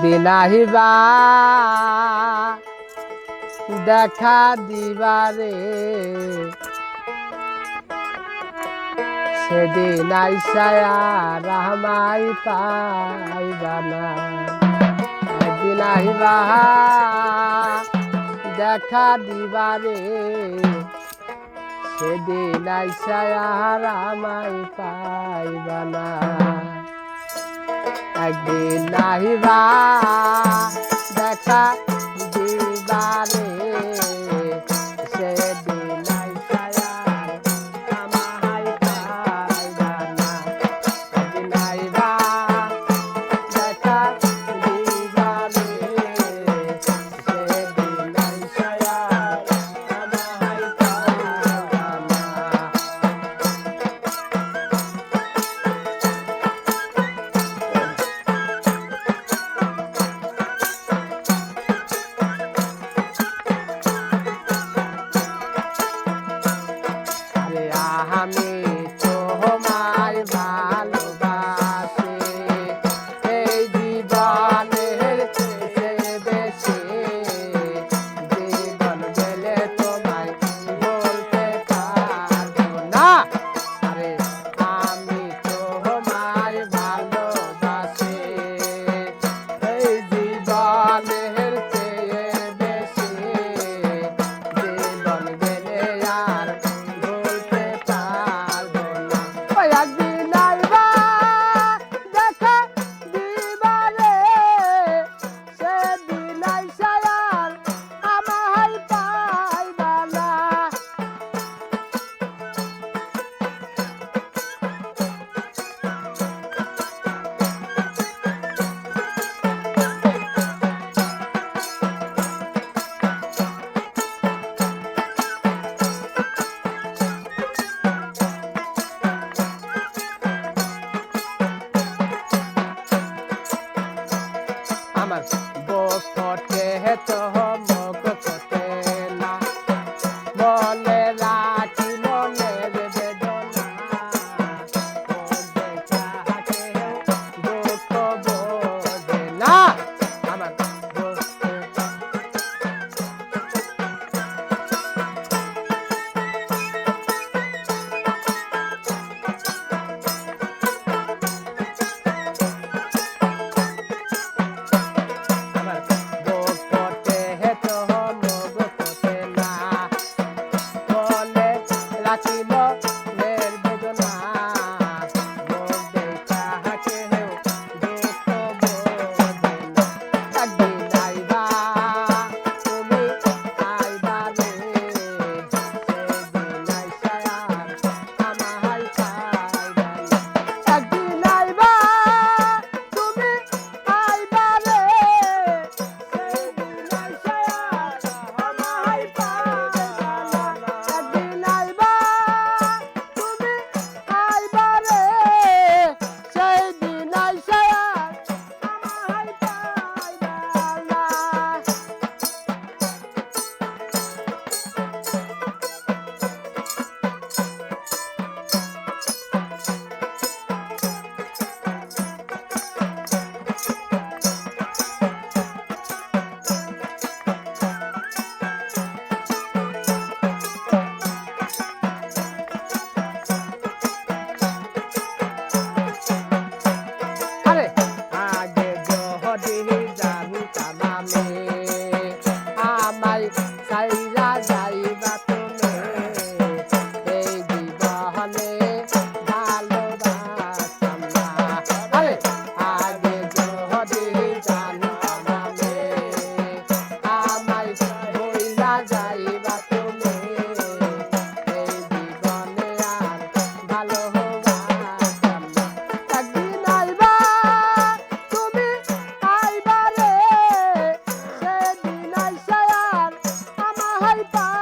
একদিন আহিবা দেখা দিবারে সেদিন আইসায় আর আমায় পাইবা না। একদিন আহিবা দেখা দিবারে সেদিন আইসায় আর আমায় পাইবা না। একদিন আহিবা দেখা দিবারে সেদিন আইসায় আর আমায় পাইবা না। একদিন আহিবা দেখা দিবারে সেদিন আইসায় আর আমায় পাইবা না। আমি তোমায় ভালোবাসি এই জীবনের চেয়ে বেশি, জীবন গেলে তোমায় বলতে পারবো না। আরে আমি তোমায় ভালোবাসি এই জীবনের চেয়ে বেশি, জীবন গেলে আর একদিন আইবা দেখা দিবারে সেদিন আইসায় আর আমায় পাইবা না। আমার বকটে তো মগ কটে না, মনে রাখি মনের বেদনা, দেখাকে দুঃখ বোঝে না। আমার Bye.